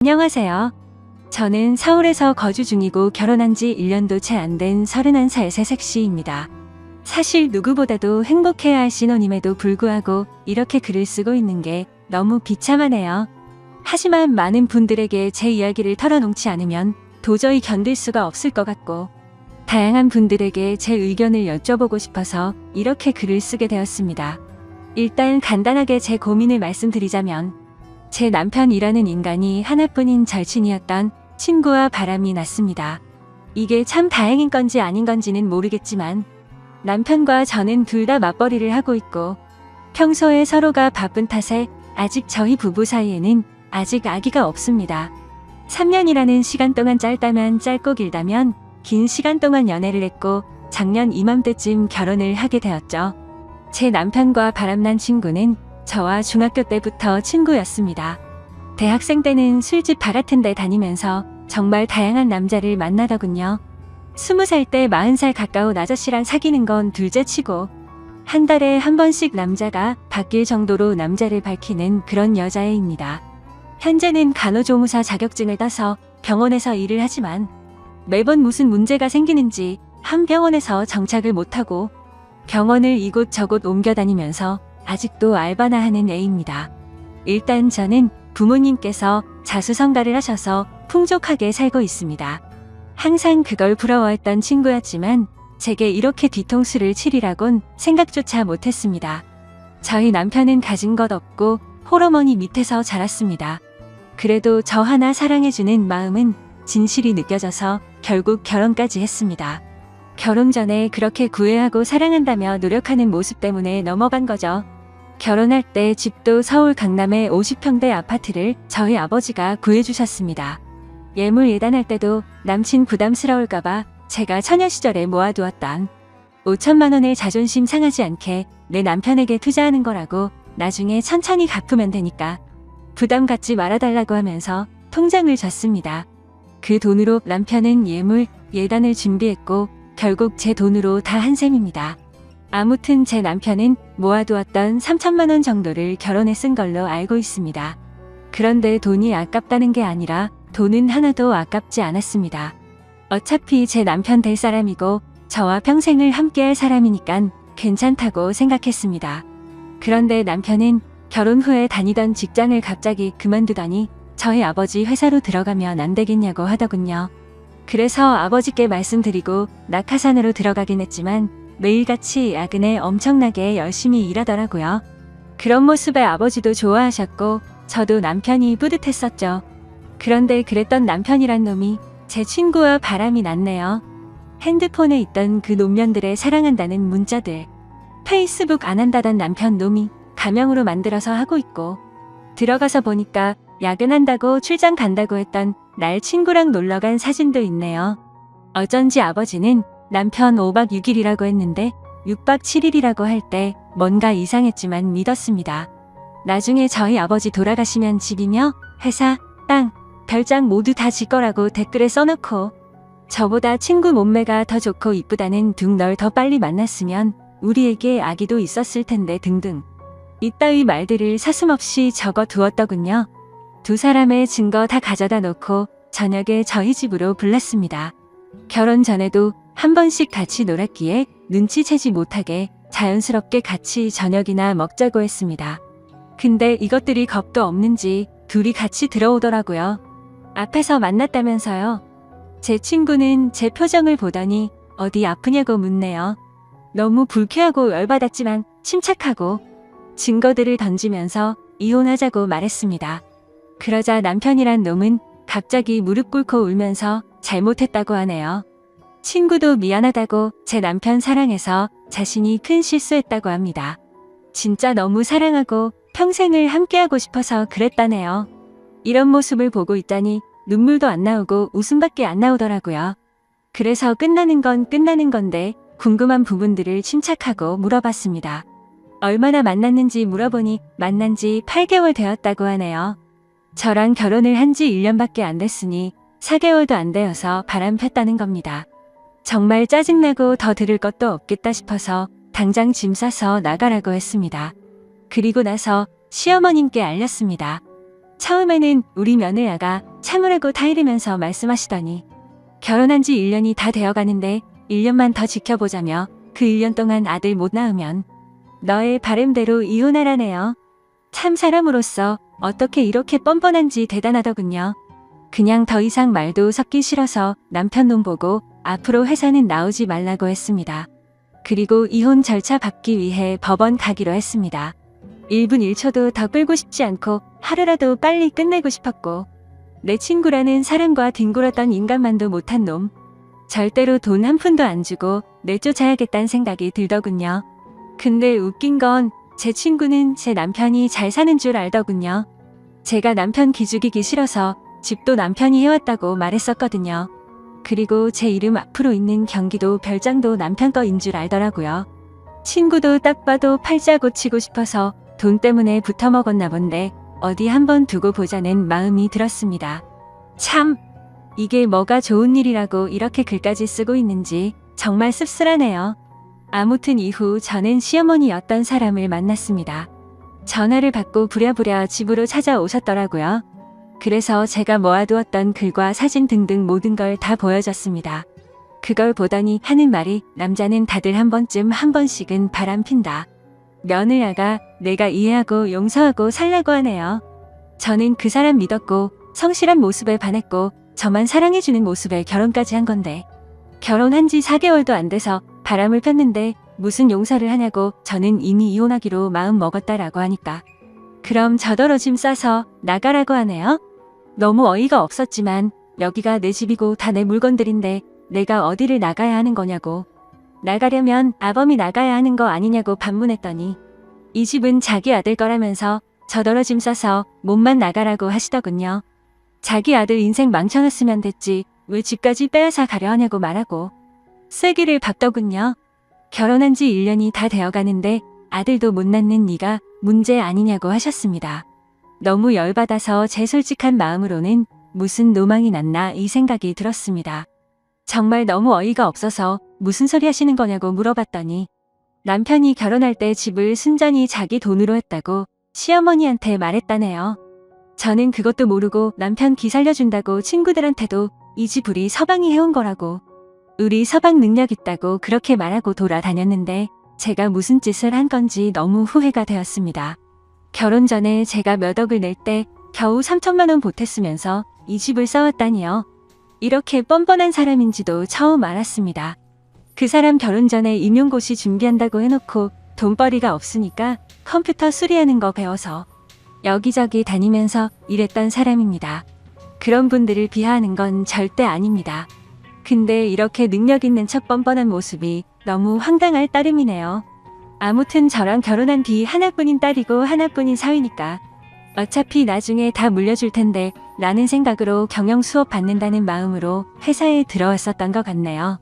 안녕하세요. 저는 서울에서 거주 중이고 결혼한 지 1년도 채 안 된 31살 새색시입니다. 사실 누구보다도 행복해야 할 신혼임에도 불구하고 이렇게 글을 쓰고 있는 게 너무 비참하네요. 하지만 많은 분들에게 제 이야기를 털어놓지 않으면 도저히 견딜 수가 없을 것 같고 다양한 분들에게 제 의견을 여쭤보고 싶어서 이렇게 글을 쓰게 되었습니다. 일단 간단하게 제 고민을 말씀드리자면 제 남편이라는 인간이 하나뿐인 절친이었던 친구와 바람이 났습니다. 이게 참 다행인 건지 아닌 건지는 모르겠지만 남편과 저는 둘 다 맞벌이를 하고 있고 평소에 서로가 바쁜 탓에 아직 저희 부부 사이에는 아직 아기가 없습니다. 3년이라는 시간 동안 짧다면 짧고 길다면 긴 시간 동안 연애를 했고 작년 이맘때쯤 결혼을 하게 되었죠. 제 남편과 바람난 친구는 저와 중학교 때부터 친구였습니다. 대학생 때는 술집 바 같은 데 다니면서 정말 다양한 남자를 만나더군요. 20살 때 40살 가까운 아저씨랑 사귀는 건 둘째치고 한 달에 한 번씩 남자가 바뀔 정도로 남자를 밝히는 그런 여자애입니다. 현재는 간호조무사 자격증을 따서 병원에서 일을 하지만 매번 무슨 문제가 생기는지 한 병원에서 정착을 못하고 병원을 이곳 저곳 옮겨 다니면서 아직도 알바나 하는 애입니다. 일단 저는 부모님께서 자수성가를 하셔서 풍족하게 살고 있습니다. 항상 그걸 부러워했던 친구였지만 제게 이렇게 뒤통수를 치리라곤 생각조차 못했습니다. 저희 남편은 가진 것 없고 홀어머니 밑에서 자랐습니다. 그래도 저 하나 사랑해주는 마음은 진실이 느껴져서 결국 결혼까지 했습니다. 결혼 전에 그렇게 구애하고 사랑한다며 노력하는 모습 때문에 넘어간 거죠. 결혼할 때 집도 서울 강남의 50평대 아파트를 저희 아버지가 구해주셨습니다. 예물 예단할 때도 남친 부담스러울까봐 제가 처녀 시절에 모아두었던 5천만 원을 자존심 상하지 않게 내 남편에게 투자하는 거라고 나중에 천천히 갚으면 되니까 부담 갖지 말아달라고 하면서 통장을 줬습니다. 그 돈으로 남편은 예물 예단을 준비했고 결국 제 돈으로 다 한 셈입니다. 아무튼 제 남편은 모아두었던 3천만 원 정도를 결혼에 쓴 걸로 알고 있습니다. 그런데 돈이 아깝다는 게 아니라 돈은 하나도 아깝지 않았습니다. 어차피 제 남편 될 사람이고 저와 평생을 함께할 사람이니깐 괜찮다고 생각했습니다. 그런데 남편은 결혼 후에 다니던 직장을 갑자기 그만두더니 저희 아버지 회사로 들어가면 안 되겠냐고 하더군요. 그래서 아버지께 말씀드리고 낙하산으로 들어가긴 했지만 매일같이 야근에 엄청나게 열심히 일하더라고요. 그런 모습에 아버지도 좋아하셨고 저도 남편이 뿌듯했었죠. 그런데 그랬던 남편이란 놈이 제 친구와 바람이 났네요. 핸드폰에 있던 그 노면들의 사랑한다는 문자들, 페이스북 안 한다던 남편 놈이 가명으로 만들어서 하고 있고 들어가서 보니까 야근한다고 출장 간다고 했던 날 친구랑 놀러간 사진도 있네요. 어쩐지 아버지는 남편 5박 6일이라고 했는데 6박 7일이라고 할 때 뭔가 이상했지만 믿었습니다. 나중에 저희 아버지 돌아가시면 집이며 회사, 땅, 별장 모두 다 지 거라고 댓글에 써놓고 저보다 친구 몸매가 더 좋고 이쁘다는 둥 널 더 빨리 만났으면 우리에게 아기도 있었을 텐데 등등 이따위 말들을 서슴없이 적어 두었더군요. 두 사람의 증거 다 가져다 놓고 저녁에 저희 집으로 불렀습니다. 결혼 전에도 한 번씩 같이 놀았기에 눈치채지 못하게 자연스럽게 같이 저녁이나 먹자고 했습니다. 근데 이것들이 겁도 없는지 둘이 같이 들어오더라고요. 앞에서 만났다면서요. 제 친구는 제 표정을 보더니 어디 아프냐고 묻네요. 너무 불쾌하고 열받았지만 침착하고 증거들을 던지면서 이혼하자고 말했습니다. 그러자 남편이란 놈은 갑자기 무릎 꿇고 울면서 잘못했다고 하네요. 친구도 미안하다고 제 남편 사랑해서 자신이 큰 실수했다고 합니다. 진짜 너무 사랑하고 평생을 함께하고 싶어서 그랬다네요. 이런 모습을 보고 있자니 눈물도 안 나오고 웃음밖에 안 나오더라고요. 그래서 끝나는 건 끝나는 건데 궁금한 부분들을 침착하고 물어봤습니다. 얼마나 만났는지 물어보니 만난 지 8개월 되었다고 하네요. 저랑 결혼을 한 지 1년밖에 안 됐으니 4개월도 안 되어서 바람 폈다는 겁니다. 정말 짜증나고 더 들을 것도 없겠다 싶어서 당장 짐 싸서 나가라고 했습니다. 그리고 나서 시어머님께 알렸습니다. 처음에는 우리 며느라가 참으라고 타이르면서 말씀하시더니 결혼한 지 1년이 다 되어가는데 1년만 더 지켜보자며 그 1년 동안 아들 못 낳으면 너의 바램대로 이혼하라네요. 참 사람으로서 어떻게 이렇게 뻔뻔한지 대단하더군요. 그냥 더 이상 말도 섞기 싫어서 남편 놈 보고 앞으로 회사는 나오지 말라고 했습니다. 그리고 이혼 절차 밟기 위해 법원 가기로 했습니다. 1분 1초도 더 끌고 싶지 않고 하루라도 빨리 끝내고 싶었고 내 친구라는 사람과 뒹굴었던 인간만도 못한 놈. 절대로 돈 한 푼도 안 주고 내쫓아야겠다는 생각이 들더군요. 근데 웃긴 건 제 친구는 제 남편이 잘 사는 줄 알더군요. 제가 남편 기죽이기 싫어서 집도 남편이 해왔다고 말했었거든요. 그리고 제 이름 앞으로 있는 경기도 별장도 남편 거인 줄 알더라고요. 친구도 딱 봐도 팔자 고치고 싶어서 돈 때문에 붙어먹었나 본데 어디 한번 두고 보자는 마음이 들었습니다. 참, 이게 뭐가 좋은 일이라고 이렇게 글까지 쓰고 있는지 정말 씁쓸하네요. 아무튼 이후 저는 시어머니였던 사람을 만났습니다. 전화를 받고 부랴부랴 집으로 찾아오셨더라고요. 그래서 제가 모아두었던 글과 사진 등등 모든 걸 다 보여줬습니다. 그걸 보더니 하는 말이 남자는 다들 한 번씩은 바람핀다. 며느라가 내가 이해하고 용서하고 살라고 하네요. 저는 그 사람 믿었고 성실한 모습에 반했고 저만 사랑해주는 모습에 결혼까지 한 건데 결혼한 지 4개월도 안 돼서 바람을 폈는데 무슨 용서를 하냐고 저는 이미 이혼하기로 마음 먹었다라고 하니까 그럼 저더러 짐 싸서 나가라고 하네요. 너무 어이가 없었지만 여기가 내 집이고 다 내 물건들인데 내가 어디를 나가야 하는 거냐고 나가려면 아범이 나가야 하는 거 아니냐고 반문했더니 이 집은 자기 아들 거라면서 저더러 짐 싸서 몸만 나가라고 하시더군요. 자기 아들 인생 망쳐놨으면 됐지 왜 집까지 빼앗아 가려 하냐고 말하고 쐐기를 박더군요. 결혼한 지 1년이 다 되어가는데 아들도 못 낳는 네가 문제 아니냐고 하셨습니다. 너무 열받아서 제 솔직한 마음으로는 무슨 노망이 났나 이 생각이 들었습니다. 정말 너무 어이가 없어서 무슨 소리 하시는 거냐고 물어봤더니 남편이 결혼할 때 집을 순전히 자기 돈으로 했다고 시어머니한테 말했다네요. 저는 그것도 모르고 남편 기 살려준다고 친구들한테도 이 집 우리 서방이 해온 거라고 우리 서방 능력 있다고 그렇게 말하고 돌아다녔는데 제가 무슨 짓을 한 건지 너무 후회가 되었습니다. 결혼 전에 제가 몇 억을 낼 때 겨우 3천만 원 보탰으면서 이 집을 써왔다니요. 이렇게 뻔뻔한 사람인지도 처음 알았습니다. 그 사람 결혼 전에 임용고시 준비한다고 해놓고 돈벌이가 없으니까 컴퓨터 수리하는 거 배워서 여기저기 다니면서 일했던 사람입니다. 그런 분들을 비하하는 건 절대 아닙니다. 근데 이렇게 능력 있는 척 뻔뻔한 모습이 너무 황당할 따름이네요. 아무튼 저랑 결혼한 뒤 하나뿐인 딸이고 하나뿐인 사위니까 어차피 나중에 다 물려줄 텐데 라는 생각으로 경영 수업 받는다는 마음으로 회사에 들어왔었던 것 같네요.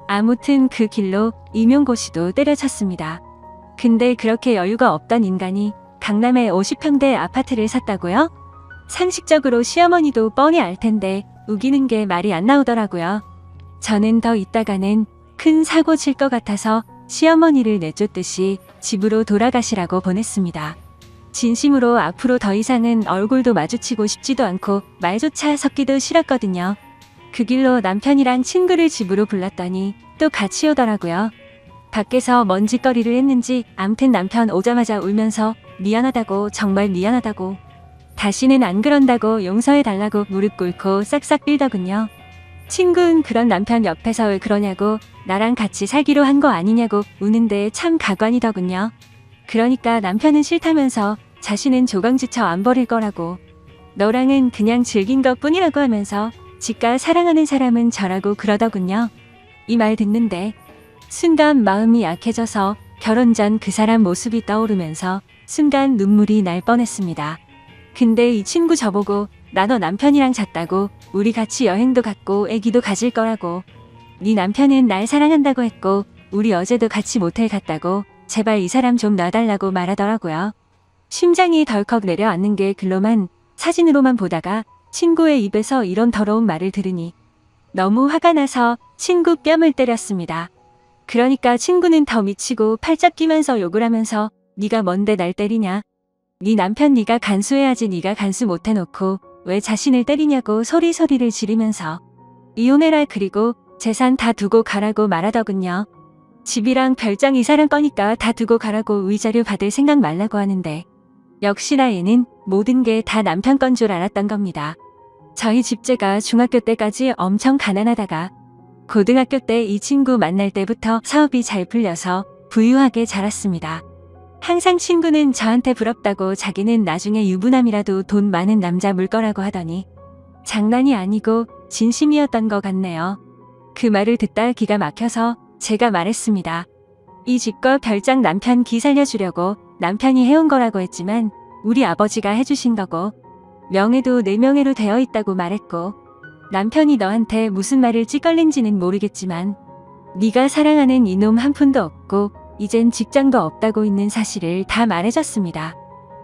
아무튼 그 길로 임용고시도 때려쳤습니다. 근데 그렇게 여유가 없던 인간이 강남에 50평대 아파트를 샀다고요? 상식적으로 시어머니도 뻔히 알 텐데 우기는 게 말이 안 나오더라고요. 저는 더 있다가는 큰 사고 칠 것 같아서 시어머니를 내쫓듯이 집으로 돌아가시라고 보냈습니다. 진심으로 앞으로 더 이상은 얼굴도 마주치고 싶지도 않고 말조차 섞기도 싫었거든요. 그 길로 남편이랑 친구를 집으로 불렀더니 또 같이 오더라고요. 밖에서 먼지거리를 했는지 암튼 남편 오자마자 울면서 미안하다고 정말 미안하다고 다시는 안 그런다고 용서해달라고 무릎 꿇고 싹싹 빌더군요. 친구는 그런 남편 옆에서 왜 그러냐고 나랑 같이 살기로 한 거 아니냐고 우는데 참 가관이더군요. 그러니까 남편은 싫다면서 자신은 조강지처 안 버릴 거라고 너랑은 그냥 즐긴 것 뿐이라고 하면서 지가 사랑하는 사람은 저라고 그러더군요. 이 말 듣는데 순간 마음이 약해져서 결혼 전 그 사람 모습이 떠오르면서 순간 눈물이 날 뻔했습니다. 근데 이 친구 저보고 나 너 남편이랑 잤다고 우리 같이 여행도 갔고 애기도 가질 거라고 네 남편은 날 사랑한다고 했고 우리 어제도 같이 모텔 갔다고 제발 이 사람 좀 놔달라고 말하더라고요. 심장이 덜컥 내려앉는 게 글로만 사진으로만 보다가 친구의 입에서 이런 더러운 말을 들으니 너무 화가 나서 친구 뺨을 때렸습니다. 그러니까 친구는 더 미치고 팔짝 끼면서 욕을 하면서 네가 뭔데 날 때리냐. 네 남편 네가 간수해야지 네가 간수 못해놓고 왜 자신을 때리냐고 소리를 지르면서 이혼해라 그리고 재산 다 두고 가라고 말하더군요. 집이랑 별장 이사랑 거니까 다 두고 가라고 위자료 받을 생각 말라고 하는데 역시나 얘는 모든 게 다 남편 건 줄 알았던 겁니다. 저희 집제가 중학교 때까지 엄청 가난하다가 고등학교 때 이 친구 만날 때부터 사업이 잘 풀려서 부유하게 자랐습니다. 항상 친구는 저한테 부럽다고 자기는 나중에 유부남이라도 돈 많은 남자 물 거라고 하더니 장난이 아니고 진심이었던 것 같네요. 그 말을 듣다 기가 막혀서 제가 말했습니다. 이 집과 별장 남편 기 살려주려고 남편이 해온 거라고 했지만 우리 아버지가 해주신 거고 명예도 내 명예로 되어 있다고 말했고 남편이 너한테 무슨 말을 찌껄린지는 모르겠지만 네가 사랑하는 이놈 한 푼도 없고 이젠 직장도 없다고 있는 사실을 다 말해줬습니다.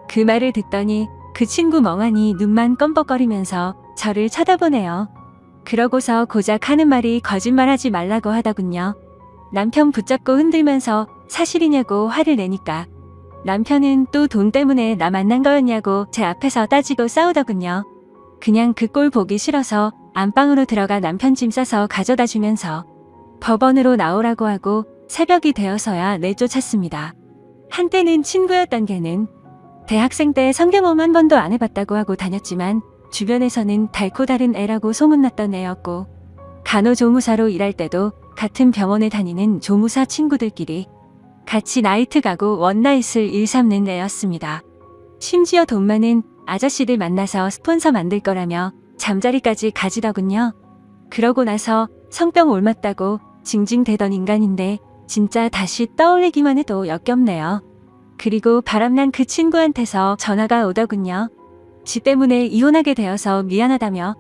그 말을 듣더니 그 친구 멍하니 눈만 껌뻑거리면서 저를 쳐다보네요. 그러고서 고작 하는 말이 거짓말하지 말라고 하더군요. 남편 붙잡고 흔들면서 사실이냐고 화를 내니까 남편은 또 돈 때문에 나 만난 거였냐고 제 앞에서 따지고 싸우더군요. 그냥 그 꼴 보기 싫어서 안방으로 들어가 남편 짐 싸서 가져다 주면서 법원으로 나오라고 하고 새벽이 되어서야 내쫓았습니다. 한때는 친구였던 걔는 대학생 때 성경험 한 번도 안 해봤다고 하고 다녔지만 주변에서는 달고 다른 애라고 소문났던 애였고 간호조무사로 일할 때도 같은 병원에 다니는 조무사 친구들끼리 같이 나이트 가고 원나잇을 일삼는 애였습니다. 심지어 돈 많은 아저씨들 만나서 스폰서 만들 거라며 잠자리까지 가지더군요. 그러고 나서 성병 옮았다고 징징대던 인간인데 진짜 다시 떠올리기만 해도 역겹네요. 그리고 바람난 그 친구한테서 전화가 오더군요. 지 때문에 이혼하게 되어서 미안하다며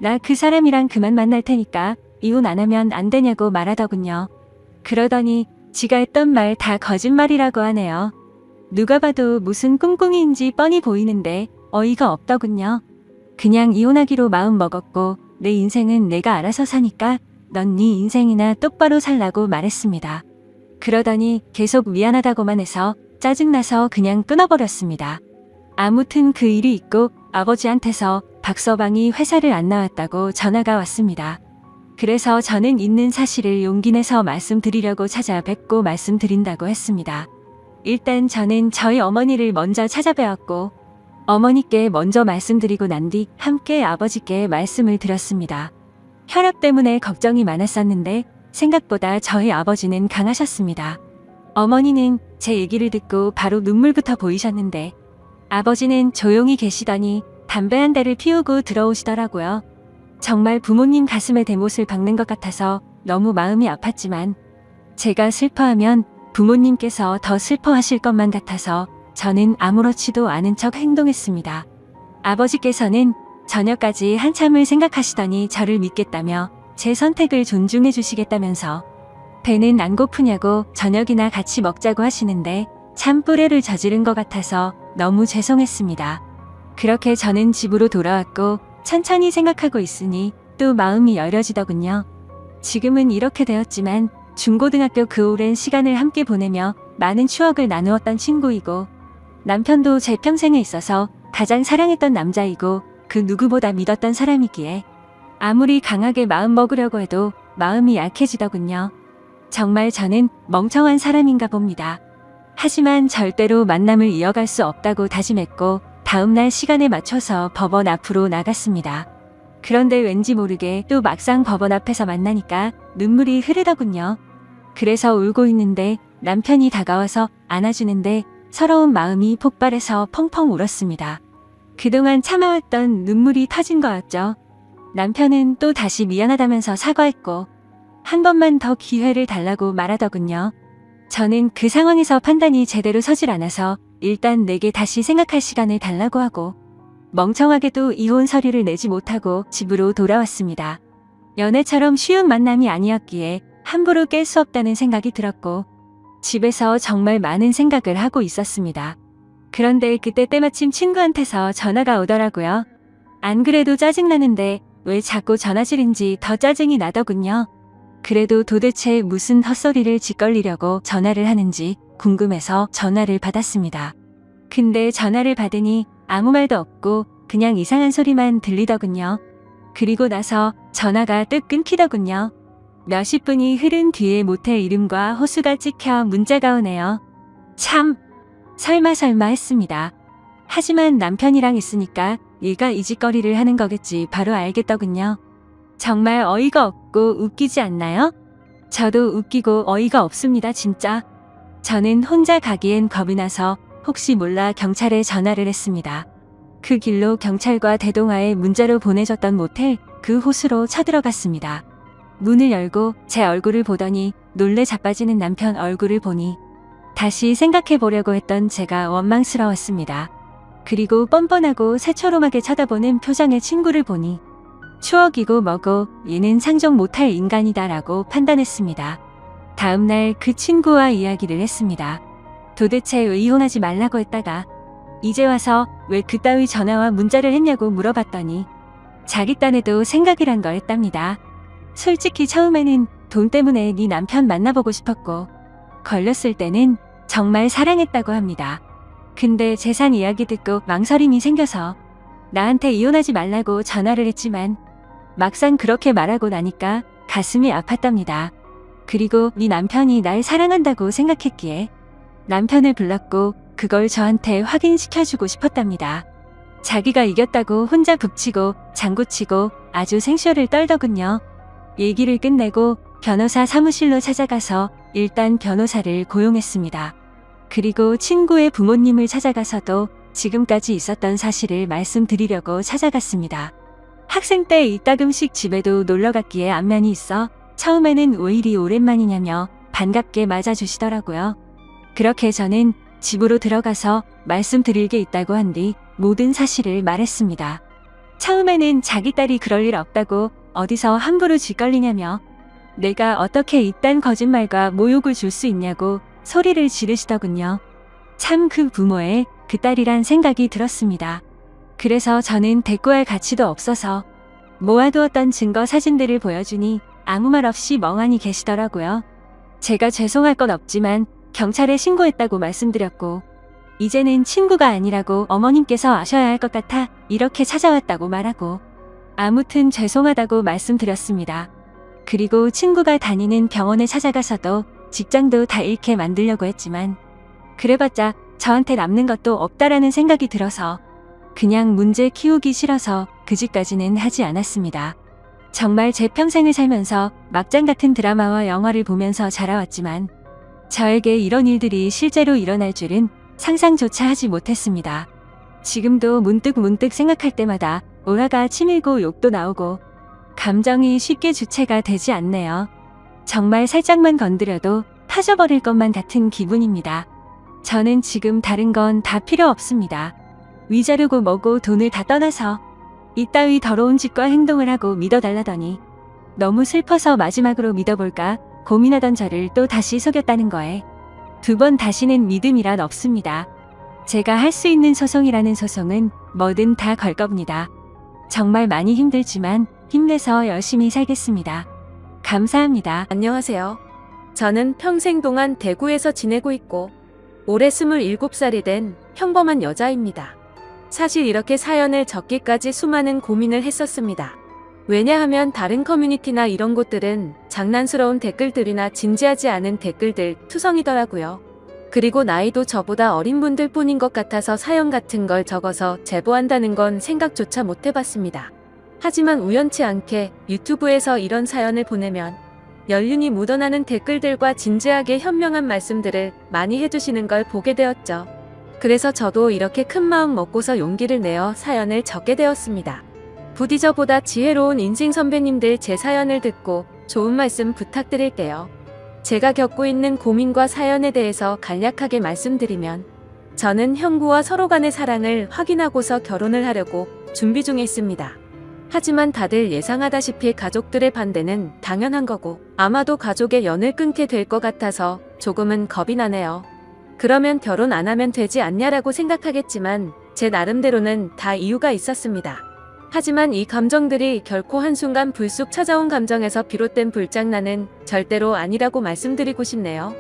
나 그 사람이랑 그만 만날 테니까 이혼 안 하면 안 되냐고 말하더군요. 그러더니 지가 했던 말 다 거짓말이라고 하네요. 누가 봐도 무슨 꿍꿍이인지 뻔히 보이는데 어이가 없더군요. 그냥 이혼하기로 마음 먹었고 내 인생은 내가 알아서 사니까 넌 네 인생이나 똑바로 살라고 말했습니다. 그러더니 계속 미안하다고만 해서 짜증나서 그냥 끊어버렸습니다. 아무튼 그 일이 있고 아버지한테서 박서방이 회사를 안 나왔다고 전화가 왔습니다. 그래서 저는 있는 사실을 용기 내서 말씀드리려고 찾아뵙고 말씀드린다고 했습니다. 일단 저는 저희 어머니를 먼저 찾아뵈었고 어머니께 먼저 말씀드리고 난 뒤 함께 아버지께 말씀을 드렸습니다. 혈압 때문에 걱정이 많았었는데 생각보다 저희 아버지는 강하셨습니다. 어머니는 제 얘기를 듣고 바로 눈물부터 보이셨는데 아버지는 조용히 계시더니 담배 한 대를 피우고 들어오시더라고요. 정말 부모님 가슴에 대못을 박는 것 같아서 너무 마음이 아팠지만 제가 슬퍼하면 부모님께서 더 슬퍼하실 것만 같아서 저는 아무렇지도 않은 척 행동했습니다. 아버지께서는 저녁까지 한참을 생각하시더니 저를 믿겠다며 제 선택을 존중해 주시겠다면서 배는 안 고프냐고 저녁이나 같이 먹자고 하시는데 참 뿌레를 저지른 것 같아서 너무 죄송했습니다. 그렇게 저는 집으로 돌아왔고 천천히 생각하고 있으니 또 마음이 여려지더군요. 지금은 이렇게 되었지만 중고등학교 그 오랜 시간을 함께 보내며 많은 추억을 나누었던 친구이고 남편도 제 평생에 있어서 가장 사랑했던 남자이고 그 누구보다 믿었던 사람이기에 아무리 강하게 마음 먹으려고 해도 마음이 약해지더군요. 정말 저는 멍청한 사람인가 봅니다. 하지만 절대로 만남을 이어갈 수 없다고 다짐했고 다음날 시간에 맞춰서 법원 앞으로 나갔습니다. 그런데 왠지 모르게 또 막상 법원 앞에서 만나니까 눈물이 흐르더군요. 그래서 울고 있는데 남편이 다가와서 안아주는데 서러운 마음이 폭발해서 펑펑 울었습니다. 그동안 참아왔던 눈물이 터진 거였죠. 남편은 또 다시 미안하다면서 사과했고 한 번만 더 기회를 달라고 말하더군요. 저는 그 상황에서 판단이 제대로 서질 않아서 일단 내게 다시 생각할 시간을 달라고 하고 멍청하게도 이혼 서류를 내지 못하고 집으로 돌아왔습니다. 연애처럼 쉬운 만남이 아니었기에 함부로 깰 수 없다는 생각이 들었고 집에서 정말 많은 생각을 하고 있었습니다. 그런데 그때 때마침 친구한테서 전화가 오더라고요. 안 그래도 짜증나는데 왜 자꾸 전화질인지 더 짜증이 나더군요. 그래도 도대체 무슨 헛소리를 짓거리려고 전화를 하는지 궁금해서 전화를 받았습니다. 근데 전화를 받으니 아무 말도 없고 그냥 이상한 소리만 들리더군요. 그리고 나서 전화가 뚝 끊기더군요. 몇십 분이 흐른 뒤에 모텔 이름과 호수가 찍혀 문자가 오네요. 참, 설마 했습니다. 하지만 남편이랑 있으니까 얘가 이 짓거리를 하는 거겠지 바로 알겠더군요. 정말 어이가 없고 웃기지 않나요? 저도 웃기고 어이가 없습니다, 진짜. 저는 혼자 가기엔 겁이 나서 혹시 몰라 경찰에 전화를 했습니다. 그 길로 경찰과 대동하에 문자로 보내줬던 모텔 그 호수로 쳐들어갔습니다. 문을 열고 제 얼굴을 보더니 놀래 자빠지는 남편 얼굴을 보니 다시 생각해 보려고 했던 제가 원망스러웠습니다. 그리고 뻔뻔하고 새초롬하게 쳐다보는 표정의 친구를 보니 추억이고 뭐고 얘는 상종 못할 인간이다라고 판단했습니다. 다음날 그 친구와 이야기를 했습니다. 도대체 왜 이혼하지 말라고 했다가 이제 와서 왜 그따위 전화와 문자를 했냐고 물어봤더니 자기 딴에도 생각을 한 거 했답니다. 솔직히 처음에는 돈 때문에 네 남편 만나보고 싶었고 걸렸을 때는 정말 사랑했다고 합니다. 근데 재산 이야기 듣고 망설임이 생겨서 나한테 이혼하지 말라고 전화를 했지만 막상 그렇게 말하고 나니까 가슴이 아팠답니다. 그리고 네 남편이 날 사랑한다고 생각했기에 남편을 불렀고 그걸 저한테 확인시켜주고 싶었답니다. 자기가 이겼다고 혼자 북치고 장구치고 아주 생쇼를 떨더군요. 얘기를 끝내고 변호사 사무실로 찾아가서 일단 변호사를 고용했습니다. 그리고 친구의 부모님을 찾아가서도 지금까지 있었던 사실을 말씀드리려고 찾아갔습니다. 학생 때 이따금씩 집에도 놀러 갔기에 안면이 있어 처음에는 왜 이리 오랜만이냐며 반갑게 맞아주시더라고요. 그렇게 저는 집으로 들어가서 말씀드릴 게 있다고 한 뒤 모든 사실을 말했습니다. 처음에는 자기 딸이 그럴 일 없다고 어디서 함부로 짓걸리냐며 내가 어떻게 이딴 거짓말과 모욕을 줄 수 있냐고 소리를 지르시더군요. 참 그 부모의 그 딸이란 생각이 들었습니다. 그래서 저는 대꾸할 가치도 없어서 모아두었던 증거 사진들을 보여주니 아무 말 없이 멍하니 계시더라고요. 제가 죄송할 건 없지만 경찰에 신고했다고 말씀드렸고 이제는 친구가 아니라고 어머님께서 아셔야 할 것 같아 이렇게 찾아왔다고 말하고 아무튼 죄송하다고 말씀드렸습니다. 그리고 친구가 다니는 병원에 찾아가서도 직장도 다 잃게 만들려고 했지만 그래봤자 저한테 남는 것도 없다라는 생각이 들어서 그냥 문제 키우기 싫어서 그 짓까지는 하지 않았습니다. 정말 제 평생을 살면서 막장 같은 드라마와 영화를 보면서 자라왔지만 저에게 이런 일들이 실제로 일어날 줄은 상상조차 하지 못했습니다. 지금도 문득 생각할 때마다 오라가 치밀고 욕도 나오고 감정이 쉽게 주체가 되지 않네요. 정말 살짝만 건드려도 터져버릴 것만 같은 기분입니다. 저는 지금 다른 건 다 필요 없습니다. 위자료고 뭐고 돈을 다 떠나서 이따위 더러운 짓과 행동을 하고 믿어달라더니 너무 슬퍼서 마지막으로 믿어볼까 고민하던 저를 또 다시 속였다는 거에 두 번 다시는 믿음이란 없습니다. 제가 할 수 있는 소송이라는 소송은 뭐든 다 걸 겁니다. 정말 많이 힘들지만 힘내서 열심히 살겠습니다. 감사합니다. 안녕하세요. 저는 평생 동안 대구에서 지내고 있고 올해 27살이 된 평범한 여자입니다. 사실 이렇게 사연을 적기까지 수많은 고민을 했었습니다. 왜냐하면 다른 커뮤니티나 이런 곳들은 장난스러운 댓글들이나 진지하지 않은 댓글들 투성이더라고요. 그리고 나이도 저보다 어린 분들 뿐인 것 같아서 사연 같은 걸 적어서 제보한다는 건 생각조차 못 해봤습니다. 하지만 우연치 않게 유튜브에서 이런 사연을 보내면 연륜이 묻어나는 댓글들과 진지하게 현명한 말씀들을 많이 해주시는 걸 보게 되었죠. 그래서 저도 이렇게 큰 마음 먹고서 용기를 내어 사연을 적게 되었습니다. 부디 저보다 지혜로운 인생 선배님들 제 사연을 듣고 좋은 말씀 부탁드릴게요. 제가 겪고 있는 고민과 사연에 대해서 간략하게 말씀드리면 저는 형부와 서로 간의 사랑을 확인하고서 결혼을 하려고 준비 중에 있습니다. 하지만 다들 예상하다시피 가족들의 반대는 당연한 거고 아마도 가족의 연을 끊게 될 것 같아서 조금은 겁이 나네요. 그러면 결혼 안 하면 되지 않냐라고 생각하겠지만 제 나름대로는 다 이유가 있었습니다. 하지만 이 감정들이 결코 한순간 불쑥 찾아온 감정에서 비롯된 불장난은 절대로 아니라고 말씀드리고 싶네요.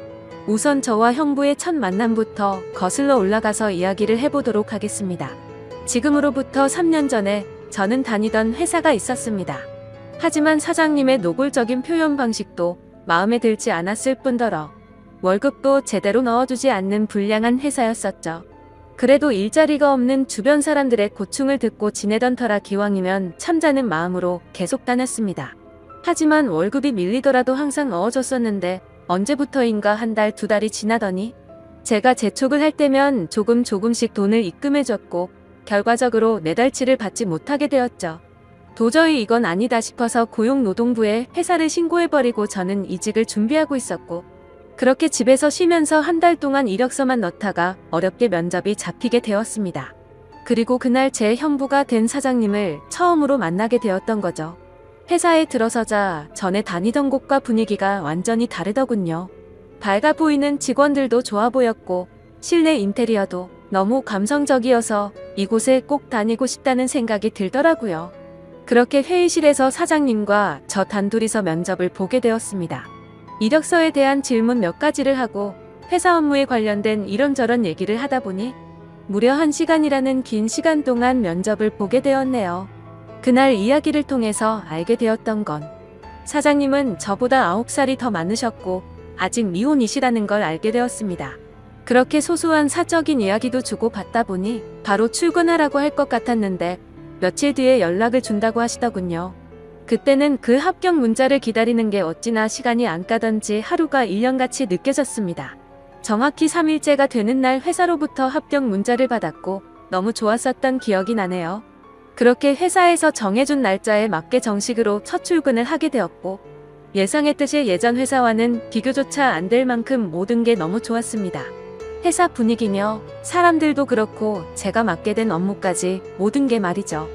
우선 저와 형부의 첫 만남부터 거슬러 올라가서 이야기를 해보도록 하겠습니다. 지금으로부터 3년 전에 저는 다니던 회사가 있었습니다. 하지만 사장님의 노골적인 표현 방식도 마음에 들지 않았을 뿐더러 월급도 제대로 넣어주지 않는 불량한 회사였었죠. 그래도 일자리가 없는 주변 사람들의 고충을 듣고 지내던 터라 기왕이면 참자는 마음으로 계속 다녔습니다. 하지만 월급이 밀리더라도 항상 넣어줬었는데 언제부터인가 한 달, 두 달이 지나더니 제가 재촉을 할 때면 조금씩 돈을 입금해줬고 결과적으로 내달치를 받지 못하게 되었죠. 도저히 이건 아니다 싶어서 고용노동부에 회사를 신고해버리고 저는 이직을 준비하고 있었고 그렇게 집에서 쉬면서 한 달 동안 이력서만 넣다가 어렵게 면접이 잡히게 되었습니다. 그리고 그날 제 형부가 된 사장님을 처음으로 만나게 되었던 거죠. 회사에 들어서자 전에 다니던 곳과 분위기가 완전히 다르더군요. 밝아 보이는 직원들도 좋아 보였고 실내 인테리어도 너무 감성적이어서 이곳에 꼭 다니고 싶다는 생각이 들더라고요. 그렇게 회의실에서 사장님과 저 단둘이서 면접을 보게 되었습니다. 이력서에 대한 질문 몇 가지를 하고 회사 업무에 관련된 이런저런 얘기를 하다 보니 무려 1시간이라는 긴 시간 동안 면접을 보게 되었네요. 그날 이야기를 통해서 알게 되었던 건 사장님은 저보다 9살이 더 많으셨고 아직 미혼이시라는 걸 알게 되었습니다. 그렇게 소소한 사적인 이야기도 주고받다 보니 바로 출근하라고 할 것 같았는데 며칠 뒤에 연락을 준다고 하시더군요. 그때는 그 합격 문자를 기다리는 게 어찌나 시간이 안 가던지 하루가 1년같이 느껴졌습니다. 정확히 3일째가 되는 날 회사로부터 합격 문자를 받았고 너무 좋았었던 기억이 나네요. 그렇게 회사에서 정해준 날짜에 맞게 정식으로 첫 출근을 하게 되었고 예상했듯이 예전 회사와는 비교조차 안 될 만큼 모든 게 너무 좋았습니다. 회사 분위기며 사람들도 그렇고 제가 맡게 된 업무까지 모든 게 말이죠.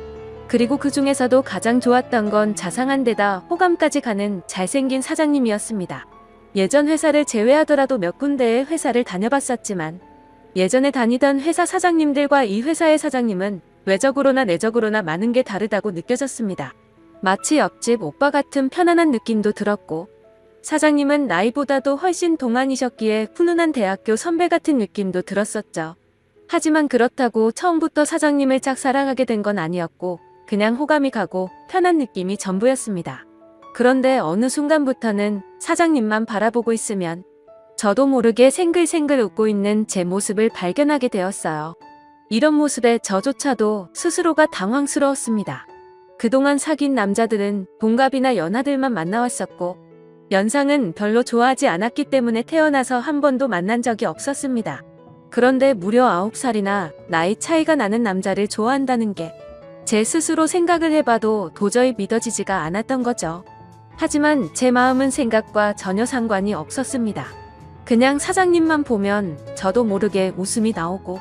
그리고 그 중에서도 가장 좋았던 건 자상한 데다 호감까지 가는 잘생긴 사장님이었습니다. 예전 회사를 제외하더라도 몇 군데의 회사를 다녀봤었지만 예전에 다니던 회사 사장님들과 이 회사의 사장님은 외적으로나 내적으로나 많은 게 다르다고 느껴졌습니다. 마치 옆집 오빠 같은 편안한 느낌도 들었고 사장님은 나이보다도 훨씬 동안이셨기에 훈훈한 대학교 선배 같은 느낌도 들었었죠. 하지만 그렇다고 처음부터 사장님을 짝사랑하게 된 건 아니었고 그냥 호감이 가고 편한 느낌이 전부였습니다. 그런데 어느 순간부터는 사장님만 바라보고 있으면 저도 모르게 생글생글 웃고 있는 제 모습을 발견하게 되었어요. 이런 모습에 저조차도 스스로가 당황스러웠습니다. 그동안 사귄 남자들은 동갑이나 연하들만 만나왔었고 연상은 별로 좋아하지 않았기 때문에 태어나서 한 번도 만난 적이 없었습니다. 그런데 무려 9살이나 나이 차이가 나는 남자를 좋아한다는 게 제 스스로 생각을 해봐도 도저히 믿어지지가 않았던 거죠. 하지만 제 마음은 생각과 전혀 상관이 없었습니다. 그냥 사장님만 보면 저도 모르게 웃음이 나오고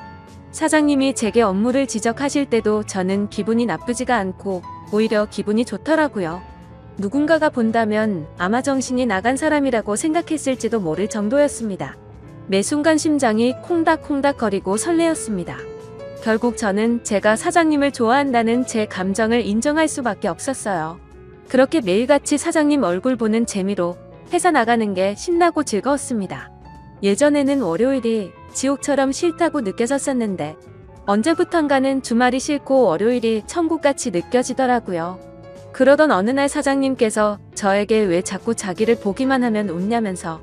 사장님이 제게 업무를 지적하실 때도 저는 기분이 나쁘지가 않고 오히려 기분이 좋더라고요. 누군가가 본다면 아마 정신이 나간 사람이라고 생각했을지도 모를 정도였습니다. 매 순간 심장이 콩닥콩닥거리고 설레었습니다. 결국 저는 제가 사장님을 좋아한다는 제 감정을 인정할 수밖에 없었어요. 그렇게 매일같이 사장님 얼굴 보는 재미로 회사 나가는 게 신나고 즐거웠습니다. 예전에는 월요일이 지옥처럼 싫다고 느껴졌었는데 언제부턴가는 주말이 싫고 월요일이 천국같이 느껴지더라고요. 그러던 어느 날 사장님께서 저에게 왜 자꾸 자기를 보기만 하면 웃냐면서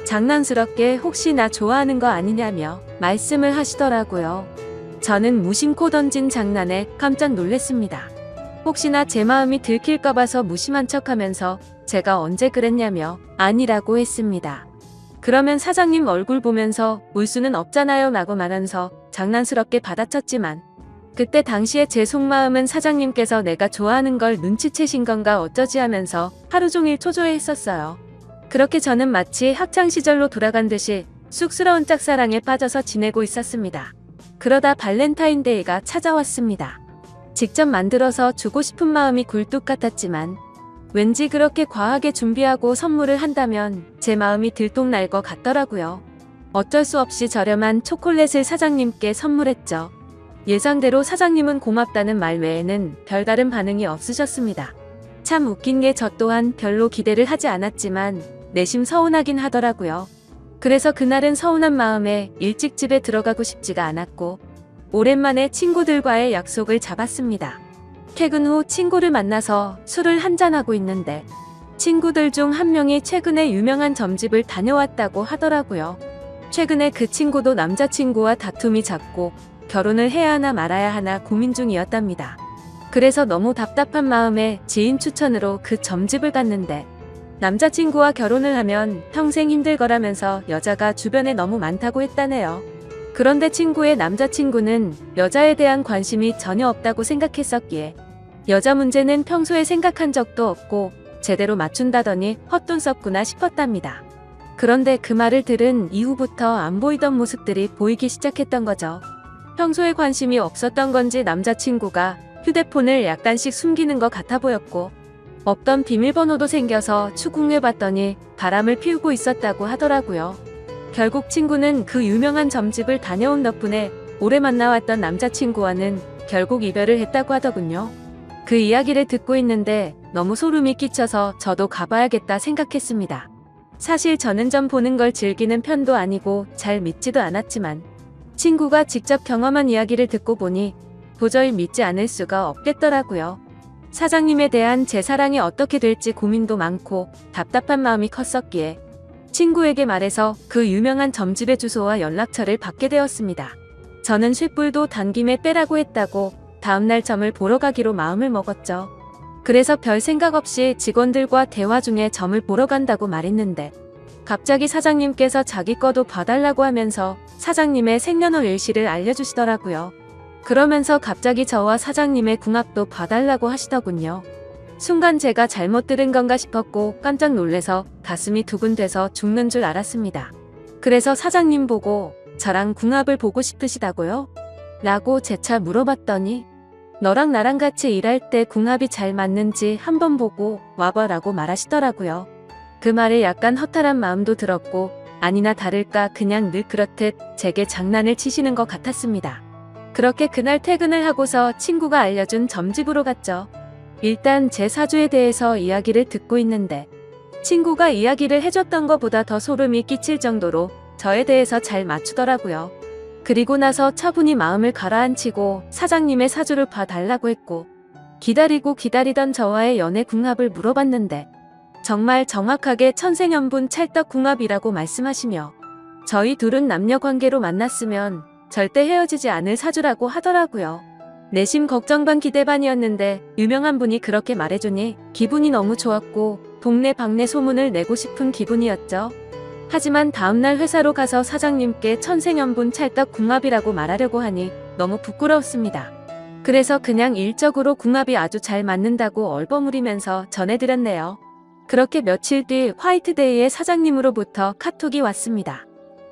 장난스럽게 혹시 나 좋아하는 거 아니냐며 말씀을 하시더라고요. 저는 무심코 던진 장난에 깜짝 놀랐습니다. 혹시나 제 마음이 들킬까 봐서 무심한 척하면서 제가 언제 그랬냐며 아니라고 했습니다. 그러면 사장님 얼굴 보면서 울 수는 없잖아요 라고 말하면서 장난스럽게 받아쳤지만 그때 당시에 제 속마음은 사장님께서 내가 좋아하는 걸 눈치채신 건가 어쩌지 하면서 하루 종일 초조해했었어요. 그렇게 저는 마치 학창시절로 돌아간 듯이 쑥스러운 짝사랑에 빠져서 지내고 있었습니다. 그러다 발렌타인데이가 찾아왔습니다. 직접 만들어서 주고 싶은 마음이 굴뚝 같았지만 왠지 그렇게 과하게 준비하고 선물을 한다면 제 마음이 들통날 것 같더라고요. 어쩔 수 없이 저렴한 초콜릿을 사장님께 선물했죠. 예상대로 사장님은 고맙다는 말 외에는 별다른 반응이 없으셨습니다. 참 웃긴 게 저 또한 별로 기대를 하지 않았지만 내심 서운하긴 하더라고요. 그래서 그날은 서운한 마음에 일찍 집에 들어가고 싶지가 않았고 오랜만에 친구들과의 약속을 잡았습니다. 퇴근 후 친구를 만나서 술을 한잔하고 있는데 친구들 중 한 명이 최근에 유명한 점집을 다녀왔다고 하더라고요. 최근에 그 친구도 남자친구와 다툼이 잦고 결혼을 해야 하나 말아야 하나 고민 중이었답니다. 그래서 너무 답답한 마음에 지인 추천으로 그 점집을 갔는데 남자친구와 결혼을 하면 평생 힘들 거라면서 여자가 주변에 너무 많다고 했다네요. 그런데 친구의 남자친구는 여자에 대한 관심이 전혀 없다고 생각했었기에 여자 문제는 평소에 생각한 적도 없고 제대로 맞춘다더니 헛돈 썼구나 싶었답니다. 그런데 그 말을 들은 이후부터 안 보이던 모습들이 보이기 시작했던 거죠. 평소에 관심이 없었던 건지 남자친구가 휴대폰을 약간씩 숨기는 것 같아 보였고 없던 비밀번호도 생겨서 추궁해봤더니 바람을 피우고 있었다고 하더라고요. 결국 친구는 그 유명한 점집을 다녀온 덕분에 오래 만나왔던 남자친구와는 결국 이별을 했다고 하더군요. 그 이야기를 듣고 있는데 너무 소름이 끼쳐서 저도 가봐야겠다 생각했습니다. 사실 저는 점 보는 걸 즐기는 편도 아니고 잘 믿지도 않았지만 친구가 직접 경험한 이야기를 듣고 보니 도저히 믿지 않을 수가 없겠더라고요. 사장님에 대한 제 사랑이 어떻게 될지 고민도 많고 답답한 마음이 컸었기에 친구에게 말해서 그 유명한 점집의 주소와 연락처를 받게 되었습니다. 저는 쇳불도 단김에 빼라고 했다고 다음날 점을 보러 가기로 마음을 먹었죠. 그래서 별 생각 없이 직원들과 대화 중에 점을 보러 간다고 말했는데 갑자기 사장님께서 자기 거도 봐달라고 하면서 사장님의 생년월 일시를 알려주시더라고요. 그러면서 갑자기 저와 사장님의 궁합도 봐달라고 하시더군요. 순간 제가 잘못 들은 건가 싶었고 깜짝 놀래서 가슴이 두근대서 죽는 줄 알았습니다. 그래서 사장님 보고 저랑 궁합을 보고 싶으시다고요? 라고 재차 물어봤더니 너랑 나랑 같이 일할 때 궁합이 잘 맞는지 한번 보고 와봐라고 말하시더라고요. 그 말에 약간 허탈한 마음도 들었고 아니나 다를까 그냥 늘 그렇듯 제게 장난을 치시는 것 같았습니다. 그렇게 그날 퇴근을 하고서 친구가 알려준 점집으로 갔죠. 일단 제 사주에 대해서 이야기를 듣고 있는데 친구가 이야기를 해줬던 것보다 더 소름이 끼칠 정도로 저에 대해서 잘 맞추더라고요. 그리고 나서 차분히 마음을 가라앉히고 사장님의 사주를 봐달라고 했고 기다리고 기다리던 저와의 연애 궁합을 물어봤는데 정말 정확하게 천생연분 찰떡궁합이라고 말씀하시며 저희 둘은 남녀관계로 만났으면 절대 헤어지지 않을 사주라고 하더라고요. 내심 걱정 반 기대 반이었는데 유명한 분이 그렇게 말해주니 기분이 너무 좋았고 동네 방네 소문을 내고 싶은 기분이었죠. 하지만 다음날 회사로 가서 사장님께 천생연분 찰떡궁합이라고 말하려고 하니 너무 부끄러웠습니다. 그래서 그냥 일적으로 궁합이 아주 잘 맞는다고 얼버무리면서 전해드렸네요. 그렇게 며칠 뒤 화이트데이에 사장님으로부터 카톡이 왔습니다.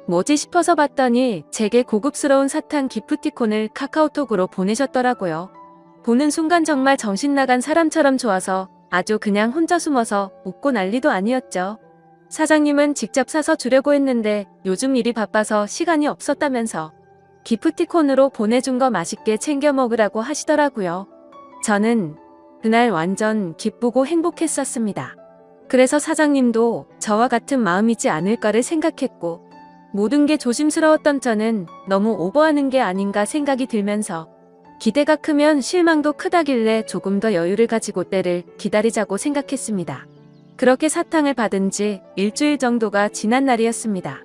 뭐지 싶어서 봤더니 제게 고급스러운 사탕 기프티콘을 카카오톡으로 보내셨더라고요. 보는 순간 정말 정신나간 사람처럼 좋아서 아주 그냥 혼자 숨어서 웃고 난리도 아니었죠. 사장님은 직접 사서 주려고 했는데 요즘 일이 바빠서 시간이 없었다면서 기프티콘으로 보내준 거 맛있게 챙겨 먹으라고 하시더라고요. 저는 그날 완전 기쁘고 행복했었습니다. 그래서 사장님도 저와 같은 마음이지 않을까를 생각했고 모든 게 조심스러웠던 저는 너무 오버하는 게 아닌가 생각이 들면서 기대가 크면 실망도 크다길래 조금 더 여유를 가지고 때를 기다리자고 생각했습니다. 그렇게 사탕을 받은 지 일주일 정도가 지난 날이었습니다.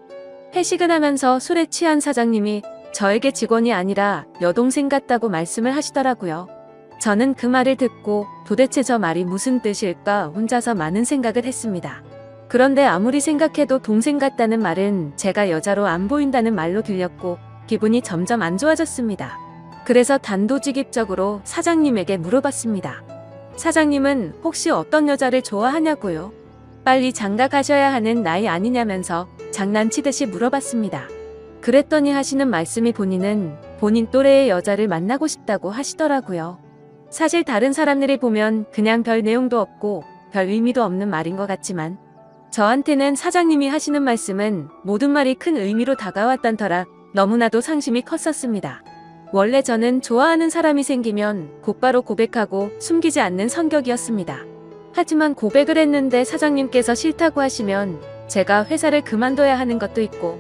회식을 하면서 술에 취한 사장님이 저에게 직원이 아니라 여동생 같다고 말씀을 하시더라고요. 저는 그 말을 듣고 도대체 저 말이 무슨 뜻일까 혼자서 많은 생각을 했습니다. 그런데 아무리 생각해도 동생 같다는 말은 제가 여자로 안 보인다는 말로 들렸고 기분이 점점 안 좋아졌습니다. 그래서 단도직입적으로 사장님에게 물어봤습니다. 사장님은 혹시 어떤 여자를 좋아하냐고요? 빨리 장가 가셔야 하는 나이 아니냐면서 장난치듯이 물어봤습니다. 그랬더니 하시는 말씀이 본인은 본인 또래의 여자를 만나고 싶다고 하시더라고요. 사실 다른 사람들이 보면 그냥 별 내용도 없고 별 의미도 없는 말인 것 같지만 저한테는 사장님이 하시는 말씀은 모든 말이 큰 의미로 다가왔던 터라 너무나도 상심이 컸었습니다. 원래 저는 좋아하는 사람이 생기면 곧바로 고백하고 숨기지 않는 성격이었습니다. 하지만 고백을 했는데 사장님께서 싫다고 하시면 제가 회사를 그만둬야 하는 것도 있고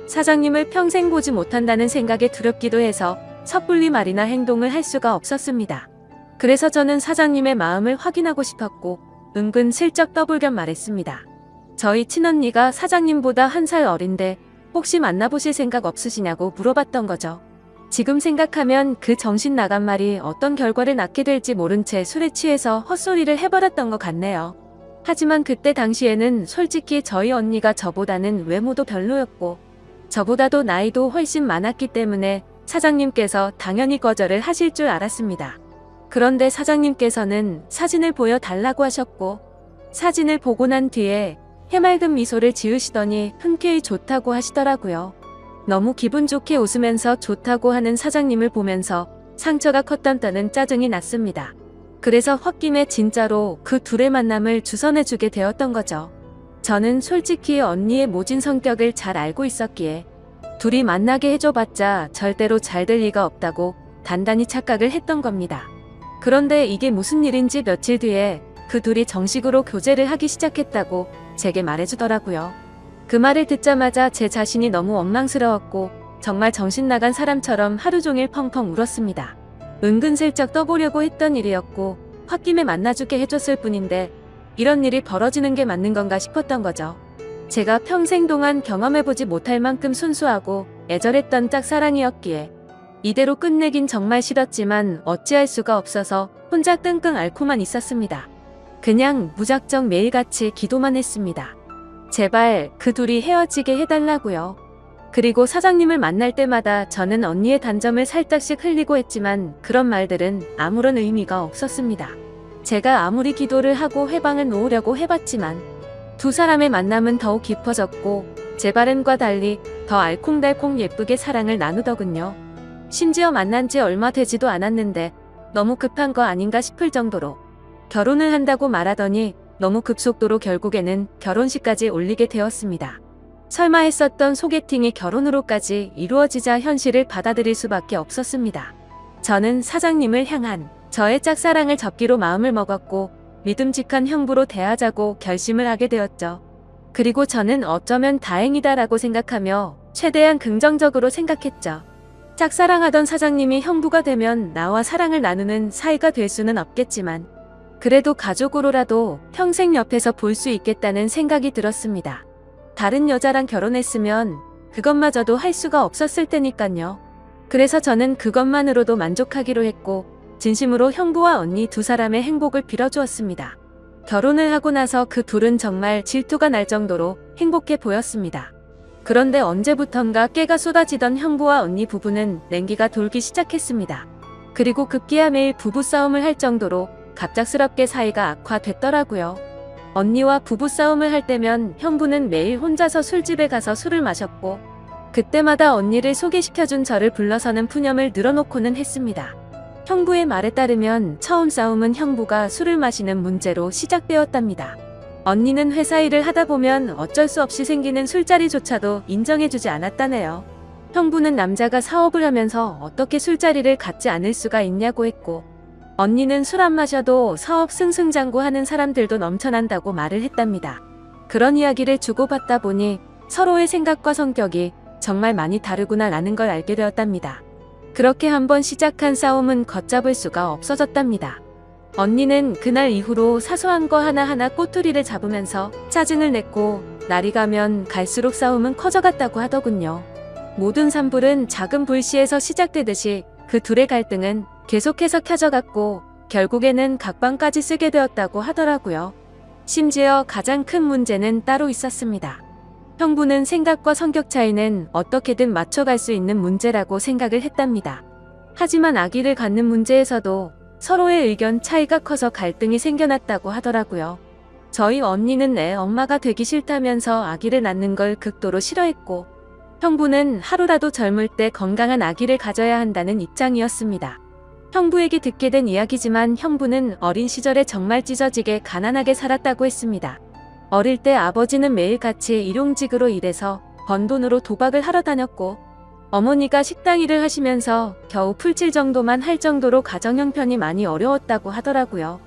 사장님을 평생 보지 못한다는 생각에 두렵기도 해서 섣불리 말이나 행동을 할 수가 없었습니다. 그래서 저는 사장님의 마음을 확인하고 싶었고 은근슬쩍 떠불견 말했습니다. 저희 친언니가 사장님보다 1살 어린데 혹시 만나보실 생각 없으시냐고 물어봤던 거죠. 지금 생각하면 그 정신 나간 말이 어떤 결과를 낳게 될지 모른 채 술에 취해서 헛소리를 해버렸던 것 같네요. 하지만 그때 당시에는 솔직히 저희 언니가 저보다는 외모도 별로였고 저보다도 나이도 훨씬 많았기 때문에 사장님께서 당연히 거절을 하실 줄 알았습니다. 그런데 사장님께서는 사진을 보여달라고 하셨고 사진을 보고 난 뒤에 해맑은 미소를 지으시더니 흔쾌히 좋다고 하시더라고요. 너무 기분 좋게 웃으면서 좋다고 하는 사장님을 보면서 상처가 컸던 짜증이 났습니다. 그래서 홧김에 진짜로 그 둘의 만남을 주선해주게 되었던 거죠. 저는 솔직히 언니의 모진 성격을 잘 알고 있었기에 둘이 만나게 해줘봤자 절대로 잘 될 리가 없다고 단단히 착각을 했던 겁니다. 그런데 이게 무슨 일인지 며칠 뒤에 그 둘이 정식으로 교제를 하기 시작했다고 제게 말해주더라고요. 그 말을 듣자마자 제 자신이 너무 원망스러웠고 정말 정신 나간 사람처럼 하루 종일 펑펑 울었습니다. 은근슬쩍 떠보려고 했던 일이었고 홧김에 만나주게 해줬을 뿐인데 이런 일이 벌어지는 게 맞는 건가 싶었던 거죠. 제가 평생 동안 경험해보지 못할 만큼 순수하고 애절했던 짝사랑이었기에 이대로 끝내긴 정말 싫었지만 어찌할 수가 없어서 혼자 끙끙 앓고만 있었습니다. 그냥 무작정 매일같이 기도만 했습니다. 제발 그 둘이 헤어지게 해달라고요. 그리고 사장님을 만날 때마다 저는 언니의 단점을 살짝씩 흘리고 했지만 그런 말들은 아무런 의미가 없었습니다. 제가 아무리 기도를 하고 회방을 놓으려고 해봤지만 두 사람의 만남은 더욱 깊어졌고 제 바람과 달리 더 알콩달콩 예쁘게 사랑을 나누더군요. 심지어 만난 지 얼마 되지도 않았는데 너무 급한 거 아닌가 싶을 정도로 결혼을 한다고 말하더니 너무 급속도로 결국에는 결혼식까지 올리게 되었습니다. 설마 했었던 소개팅이 결혼으로까지 이루어지자 현실을 받아들일 수밖에 없었습니다. 저는 사장님을 향한 저의 짝사랑을 접기로 마음을 먹었고 믿음직한 형부로 대하자고 결심을 하게 되었죠. 그리고 저는 어쩌면 다행이다라고 생각하며 최대한 긍정적으로 생각했죠. 짝사랑하던 사장님이 형부가 되면 나와 사랑을 나누는 사이가 될 수는 없겠지만 그래도 가족으로라도 평생 옆에서 볼 수 있겠다는 생각이 들었습니다. 다른 여자랑 결혼했으면 그것마저도 할 수가 없었을 테니까요. 그래서 저는 그것만으로도 만족하기로 했고 진심으로 형부와 언니 두 사람의 행복을 빌어주었습니다. 결혼을 하고 나서 그 둘은 정말 질투가 날 정도로 행복해 보였습니다. 그런데 언제부턴가 깨가 쏟아지던 형부와 언니 부부는 냉기가 돌기 시작했습니다. 그리고 급기야 매일 부부싸움을 할 정도로 갑작스럽게 사이가 악화됐더라고요. 언니와 부부싸움을 할 때면 형부는 매일 혼자서 술집에 가서 술을 마셨고 그때마다 언니를 소개시켜준 저를 불러서는 푸념을 늘어놓고는 했습니다. 형부의 말에 따르면 처음 싸움은 형부가 술을 마시는 문제로 시작되었답니다. 언니는 회사 일을 하다 보면 어쩔 수 없이 생기는 술자리조차도 인정해주지 않았다네요. 형부는 남자가 사업을 하면서 어떻게 술자리를 갖지 않을 수가 있냐고 했고 언니는 술 안 마셔도 사업 승승장구하는 사람들도 넘쳐난다고 말을 했답니다. 그런 이야기를 주고받다 보니 서로의 생각과 성격이 정말 많이 다르구나 라는 걸 알게 되었답니다. 그렇게 한번 시작한 싸움은 걷잡을 수가 없어졌답니다. 언니는 그날 이후로 사소한 거 하나하나 꼬투리를 잡으면서 짜증을 냈고 날이 가면 갈수록 싸움은 커져갔다고 하더군요. 모든 산불은 작은 불씨에서 시작되듯이 그 둘의 갈등은 계속해서 켜져갔고 결국에는 각방까지 쓰게 되었다고 하더라고요. 심지어 가장 큰 문제는 따로 있었습니다. 형부는 생각과 성격 차이는 어떻게든 맞춰갈 수 있는 문제라고 생각을 했답니다. 하지만 아기를 갖는 문제에서도 서로의 의견 차이가 커서 갈등이 생겨났다고 하더라고요. 저희 언니는 애 엄마가 되기 싫다면서 아기를 낳는 걸 극도로 싫어했고 형부는 하루라도 젊을 때 건강한 아기를 가져야 한다는 입장이었습니다. 형부에게 듣게 된 이야기지만 형부는 어린 시절에 정말 찢어지게 가난하게 살았다고 했습니다. 어릴 때 아버지는 매일같이 일용직으로 일해서 번 돈으로 도박을 하러 다녔고 어머니가 식당 일을 하시면서 겨우 풀칠 정도만 할 정도로 가정 형편이 많이 어려웠다고 하더라고요.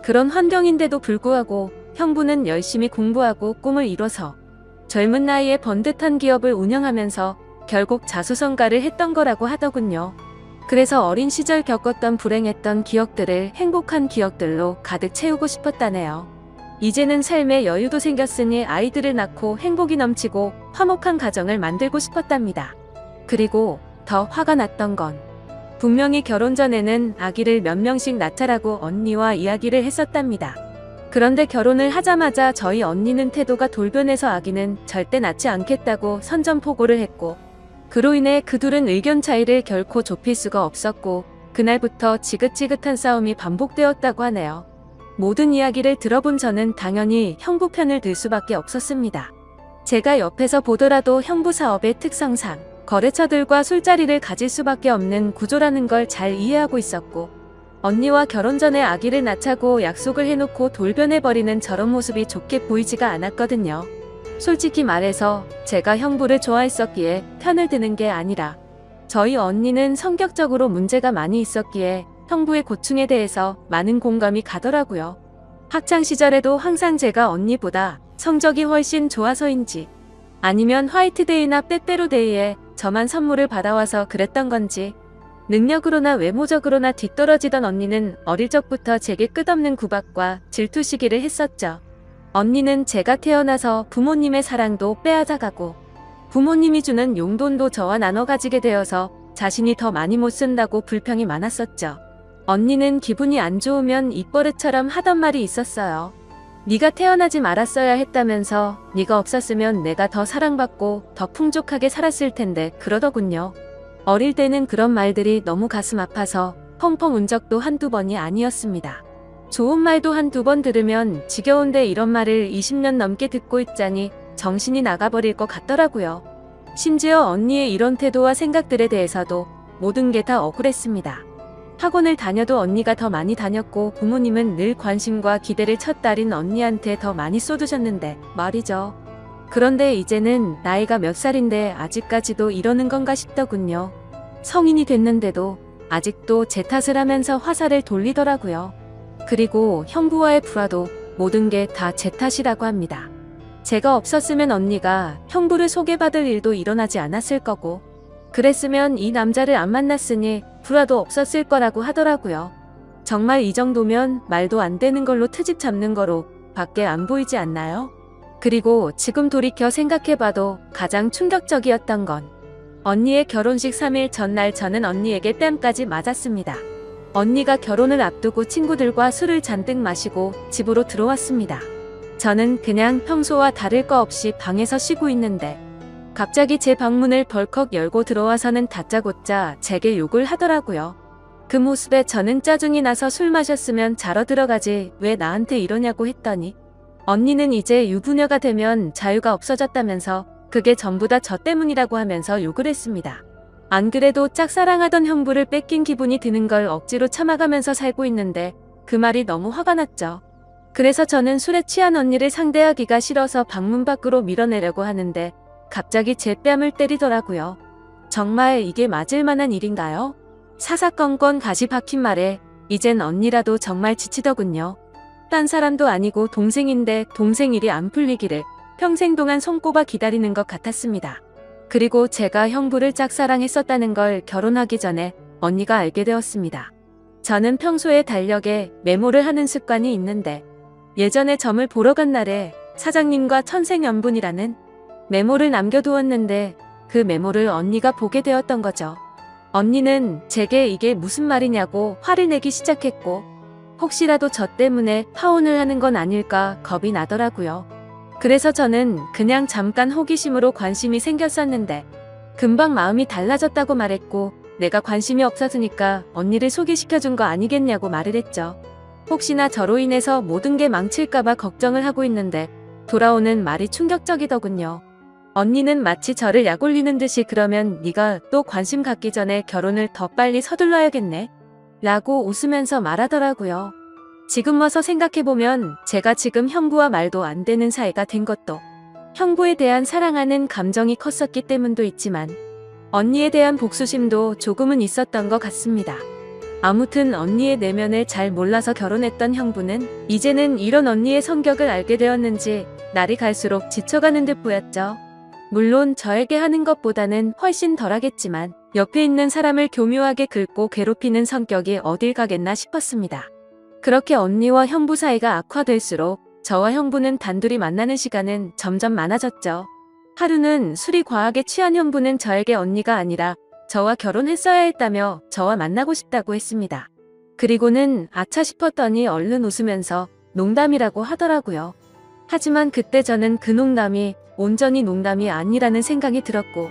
그런 환경인데도 불구하고 형부는 열심히 공부하고 꿈을 이뤄서 젊은 나이에 번듯한 기업을 운영하면서 결국 자수성가를 했던 거라고 하더군요. 그래서 어린 시절 겪었던 불행했던 기억들을 행복한 기억들로 가득 채우고 싶었다네요. 이제는 삶에 여유도 생겼으니 아이들을 낳고 행복이 넘치고 화목한 가정을 만들고 싶었답니다. 그리고 더 화가 났던 건 분명히 결혼 전에는 아기를 몇 명씩 낳자라고 언니와 이야기를 했었답니다. 그런데 결혼을 하자마자 저희 언니는 태도가 돌변해서 아기는 절대 낳지 않겠다고 선전포고를 했고, 그로 인해 그 둘은 의견 차이를 결코 좁힐 수가 없었고 그날부터 지긋지긋한 싸움이 반복되었다고 하네요. 모든 이야기를 들어본 저는 당연히 형부 편을 들 수밖에 없었습니다. 제가 옆에서 보더라도 형부 사업의 특성상 거래처들과 술자리를 가질 수밖에 없는 구조라는 걸 잘 이해하고 있었고, 언니와 결혼 전에 아기를 낳자고 약속을 해놓고 돌변해버리는 저런 모습이 좋게 보이지가 않았거든요. 솔직히 말해서 제가 형부를 좋아했었기에 편을 드는 게 아니라 저희 언니는 성격적으로 문제가 많이 있었기에 형부의 고충에 대해서 많은 공감이 가더라고요. 학창 시절에도 항상 제가 언니보다 성적이 훨씬 좋아서인지 아니면 화이트데이나 빼빼로데이에 저만 선물을 받아와서 그랬던 건지 능력으로나 외모적으로나 뒤떨어지던 언니는 어릴 적부터 제게 끝없는 구박과 질투 시기를 했었죠. 언니는 제가 태어나서 부모님의 사랑도 빼앗아가고 부모님이 주는 용돈도 저와 나눠 가지게 되어서 자신이 더 많이 못 쓴다고 불평이 많았었죠. 언니는 기분이 안 좋으면 입버릇처럼 하던 말이 있었어요. 네가 태어나지 말았어야 했다면서 네가 없었으면 내가 더 사랑받고 더 풍족하게 살았을 텐데 그러더군요. 어릴 때는 그런 말들이 너무 가슴 아파서 펑펑 운 적도 한두 번이 아니었습니다. 좋은 말도 한두 번 들으면 지겨운데 이런 말을 20년 넘게 듣고 있자니 정신이 나가버릴 것 같더라고요. 심지어 언니의 이런 태도와 생각들에 대해서도 모든 게 다 억울했습니다. 학원을 다녀도 언니가 더 많이 다녔고 부모님은 늘 관심과 기대를 첫 딸인 언니한테 더 많이 쏟으셨는데 말이죠. 그런데 이제는 나이가 몇 살인데 아직까지도 이러는 건가 싶더군요. 성인이 됐는데도 아직도 제 탓을 하면서 화살을 돌리더라고요. 그리고 형부와의 불화도 모든 게 다 제 탓이라고 합니다. 제가 없었으면 언니가 형부를 소개받을 일도 일어나지 않았을 거고, 그랬으면 이 남자를 안 만났으니 불화도 없었을 거라고 하더라고요. 정말 이 정도면 말도 안 되는 걸로 트집 잡는 거로 밖에 안 보이지 않나요? 그리고 지금 돌이켜 생각해봐도 가장 충격적이었던 건 언니의 결혼식 3일 전날 저는 언니에게 뺨까지 맞았습니다. 언니가 결혼을 앞두고 친구들과 술을 잔뜩 마시고 집으로 들어왔습니다. 저는 그냥 평소와 다를 거 없이 방에서 쉬고 있는데 갑자기 제 방문을 벌컥 열고 들어와서는 다짜고짜 제게 욕을 하더라고요. 그 모습에 저는 짜증이 나서 술 마셨으면 자러 들어가지 왜 나한테 이러냐고 했더니 언니는 이제 유부녀가 되면 자유가 없어졌다면서 그게 전부 다 저 때문이라고 하면서 욕을 했습니다. 안 그래도 짝사랑하던 형부를 뺏긴 기분이 드는 걸 억지로 참아가면서 살고 있는데 그 말이 너무 화가 났죠. 그래서 저는 술에 취한 언니를 상대하기가 싫어서 방문 밖으로 밀어내려고 하는데 갑자기 제 뺨을 때리더라고요. 정말 이게 맞을 만한 일인가요? 사사건건 가시 박힌 말에 이젠 언니라도 정말 지치더군요. 딴 사람도 아니고 동생인데 동생 일이 안 풀리기를 평생 동안 손꼽아 기다리는 것 같았습니다. 그리고 제가 형부를 짝사랑했었다는 걸 결혼하기 전에 언니가 알게 되었습니다. 저는 평소에 달력에 메모를 하는 습관이 있는데 예전에 점을 보러 간 날에 사장님과 천생연분이라는 메모를 남겨두었는데 그 메모를 언니가 보게 되었던 거죠. 언니는 제게 이게 무슨 말이냐고 화를 내기 시작했고 혹시라도 저 때문에 파혼을 하는 건 아닐까 겁이 나더라고요. 그래서 저는 그냥 잠깐 호기심으로 관심이 생겼었는데 금방 마음이 달라졌다고 말했고 내가 관심이 없었으니까 언니를 소개시켜준 거 아니겠냐고 말을 했죠. 혹시나 저로 인해서 모든 게 망칠까봐 걱정을 하고 있는데 돌아오는 말이 충격적이더군요. 언니는 마치 저를 약올리는 듯이 그러면 네가 또 관심 갖기 전에 결혼을 더 빨리 서둘러야겠네 라고 웃으면서 말하더라고요. 지금 와서 생각해보면 제가 지금 형부와 말도 안 되는 사이가 된 것도 형부에 대한 사랑하는 감정이 컸었기 때문도 있지만 언니에 대한 복수심도 조금은 있었던 것 같습니다. 아무튼 언니의 내면을 잘 몰라서 결혼했던 형부는 이제는 이런 언니의 성격을 알게 되었는지 날이 갈수록 지쳐가는 듯 보였죠. 물론 저에게 하는 것보다는 훨씬 덜하겠지만 옆에 있는 사람을 교묘하게 긁고 괴롭히는 성격이 어딜 가겠나 싶었습니다. 그렇게 언니와 형부 사이가 악화될수록 저와 형부는 단둘이 만나는 시간은 점점 많아졌죠. 하루는 술이 과하게 취한 형부는 저에게 언니가 아니라 저와 결혼했어야 했다며 저와 만나고 싶다고 했습니다. 그리고는 아차 싶었더니 얼른 웃으면서 농담이라고 하더라고요. 하지만 그때 저는 그 농담이 온전히 농담이 아니라는 생각이 들었고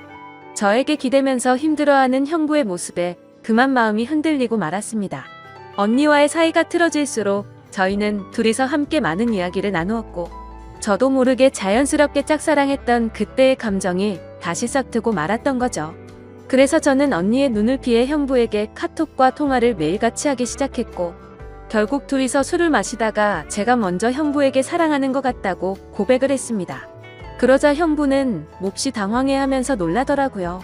저에게 기대면서 힘들어하는 형부의 모습에 그만 마음이 흔들리고 말았습니다. 언니와의 사이가 틀어질수록 저희는 둘이서 함께 많은 이야기를 나누었고 저도 모르게 자연스럽게 짝사랑했던 그때의 감정이 다시 싹트고 말았던 거죠. 그래서 저는 언니의 눈을 피해 형부에게 카톡과 통화를 매일같이 하기 시작했고 결국 둘이서 술을 마시다가 제가 먼저 형부에게 사랑하는 것 같다고 고백을 했습니다. 그러자 형부는 몹시 당황해하면서 놀라더라고요.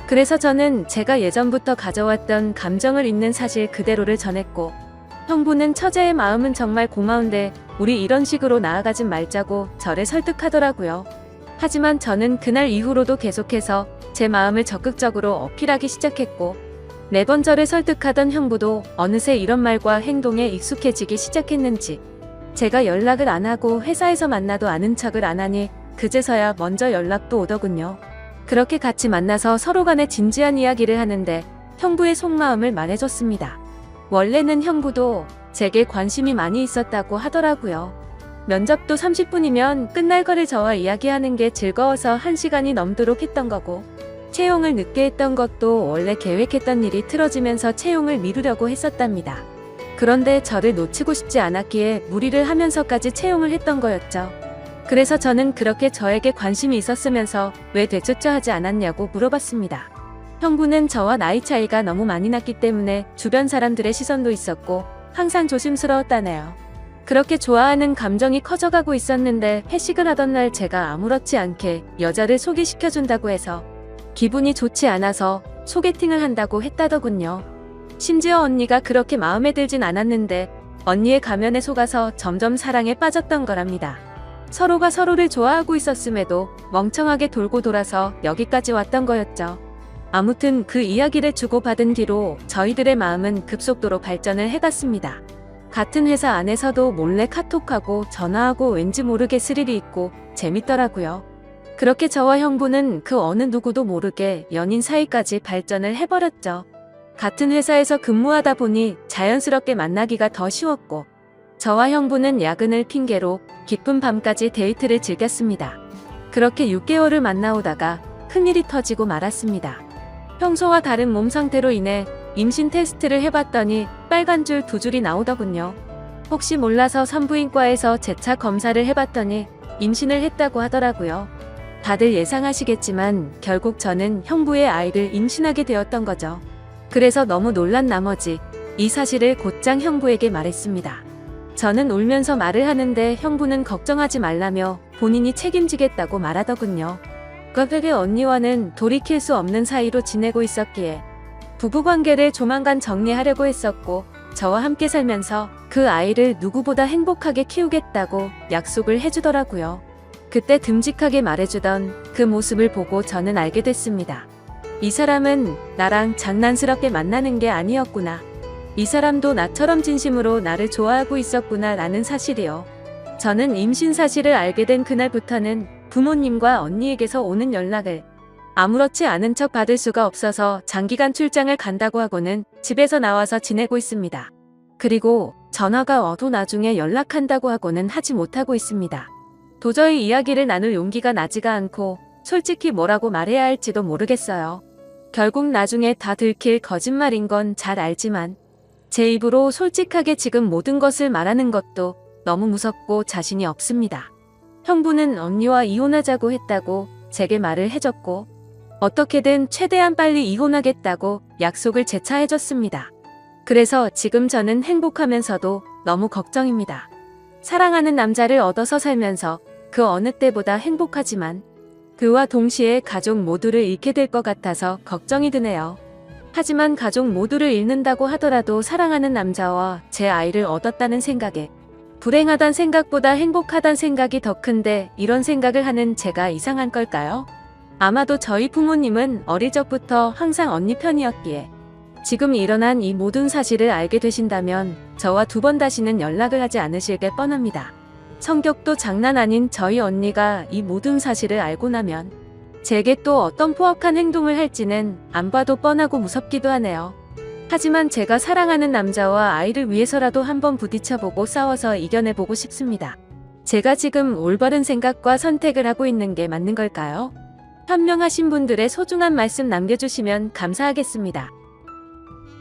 그래서 저는 제가 예전부터 가져왔던 감정을 있는 사실 그대로를 전했고 형부는 처제의 마음은 정말 고마운데 우리 이런 식으로 나아가진 말자고 저를 설득하더라고요. 하지만 저는 그날 이후로도 계속해서 제 마음을 적극적으로 어필하기 시작했고 매번 저를 설득하던 형부도 어느새 이런 말과 행동에 익숙해지기 시작했는지 제가 연락을 안 하고 회사에서 만나도 아는 척을 안 하니 그제서야 먼저 연락도 오더군요. 그렇게 같이 만나서 서로 간에 진지한 이야기를 하는데 형부의 속마음을 말해줬습니다. 원래는 형부도 제게 관심이 많이 있었다고 하더라고요. 면접도 30분이면 끝날 거를 저와 이야기하는 게 즐거워서 1시간이 넘도록 했던 거고 채용을 늦게 했던 것도 원래 계획했던 일이 틀어지면서 채용을 미루려고 했었답니다. 그런데 저를 놓치고 싶지 않았기에 무리를 하면서까지 채용을 했던 거였죠. 그래서 저는 그렇게 저에게 관심이 있었으면서 왜 되쫓아 하지 않았냐고 물어봤습니다. 형부는 저와 나이 차이가 너무 많이 났기 때문에 주변 사람들의 시선도 있었고 항상 조심스러웠다네요. 그렇게 좋아하는 감정이 커져가고 있었는데 회식을 하던 날 제가 아무렇지 않게 여자를 소개시켜준다고 해서 기분이 좋지 않아서 소개팅을 한다고 했다더군요. 심지어 언니가 그렇게 마음에 들진 않았는데 언니의 가면에 속아서 점점 사랑에 빠졌던 거랍니다. 서로가 서로를 좋아하고 있었음에도 멍청하게 돌고 돌아서 여기까지 왔던 거였죠. 아무튼 그 이야기를 주고받은 뒤로 저희들의 마음은 급속도로 발전을 해갔습니다. 같은 회사 안에서도 몰래 카톡하고 전화하고 왠지 모르게 스릴이 있고 재밌더라고요. 그렇게 저와 형부는 그 어느 누구도 모르게 연인 사이까지 발전을 해버렸죠. 같은 회사에서 근무하다 보니 자연스럽게 만나기가 더 쉬웠고 저와 형부는 야근을 핑계로 깊은 밤까지 데이트를 즐겼습니다. 그렇게 6개월을 만나오다가 큰일이 터지고 말았습니다. 평소와 다른 몸 상태로 인해 임신 테스트를 해봤더니 빨간 줄 2줄이 나오더군요. 혹시 몰라서 산부인과에서 재차 검사를 해봤더니 임신을 했다고 하더라고요. 다들 예상하시겠지만 결국 저는 형부의 아이를 임신하게 되었던 거죠. 그래서 너무 놀란 나머지 이 사실을 곧장 형부에게 말했습니다. 저는 울면서 말을 하는데 형부는 걱정하지 말라며 본인이 책임지겠다고 말하더군요. 그에게 언니와는 돌이킬 수 없는 사이로 지내고 있었기에 부부관계를 조만간 정리하려고 했었고 저와 함께 살면서 그 아이를 누구보다 행복하게 키우겠다고 약속을 해주더라고요. 그때 듬직하게 말해주던 그 모습을 보고 저는 알게 됐습니다. 이 사람은 나랑 장난스럽게 만나는 게 아니었구나. 이 사람도 나처럼 진심으로 나를 좋아하고 있었구나 라는 사실이요. 저는 임신 사실을 알게 된 그날부터는 부모님과 언니에게서 오는 연락을 아무렇지 않은 척 받을 수가 없어서 장기간 출장을 간다고 하고는 집에서 나와서 지내고 있습니다. 그리고 전화가 와도 나중에 연락한다고 하고는 하지 못하고 있습니다. 도저히 이야기를 나눌 용기가 나지가 않고 솔직히 뭐라고 말해야 할지도 모르겠어요. 결국 나중에 다 들킬 거짓말인 건 잘 알지만 제 입으로 솔직하게 지금 모든 것을 말하는 것도 너무 무섭고 자신이 없습니다. 형부는 언니와 이혼하자고 했다고 제게 말을 해줬고 어떻게든 최대한 빨리 이혼하겠다고 약속을 재차 해줬습니다. 그래서 지금 저는 행복하면서도 너무 걱정입니다. 사랑하는 남자를 얻어서 살면서 그 어느 때보다 행복하지만 그와 동시에 가족 모두를 잃게 될 것 같아서 걱정이 드네요. 하지만 가족 모두를 잃는다고 하더라도 사랑하는 남자와 제 아이를 얻었다는 생각에 불행하단 생각보다 행복하단 생각이 더 큰데 이런 생각을 하는 제가 이상한 걸까요? 아마도 저희 부모님은 어릴 적부터 항상 언니 편이었기에 지금 일어난 이 모든 사실을 알게 되신다면 저와 두 번 다시는 연락을 하지 않으실 게 뻔합니다. 성격도 장난 아닌 저희 언니가 이 모든 사실을 알고 나면 제게 또 어떤 포악한 행동을 할지는 안 봐도 뻔하고 무섭기도 하네요. 하지만 제가 사랑하는 남자와 아이를 위해서라도 한번 부딪혀보고 싸워서 이겨내보고 싶습니다. 제가 지금 올바른 생각과 선택을 하고 있는 게 맞는 걸까요? 현명하신 분들의 소중한 말씀 남겨주시면 감사하겠습니다.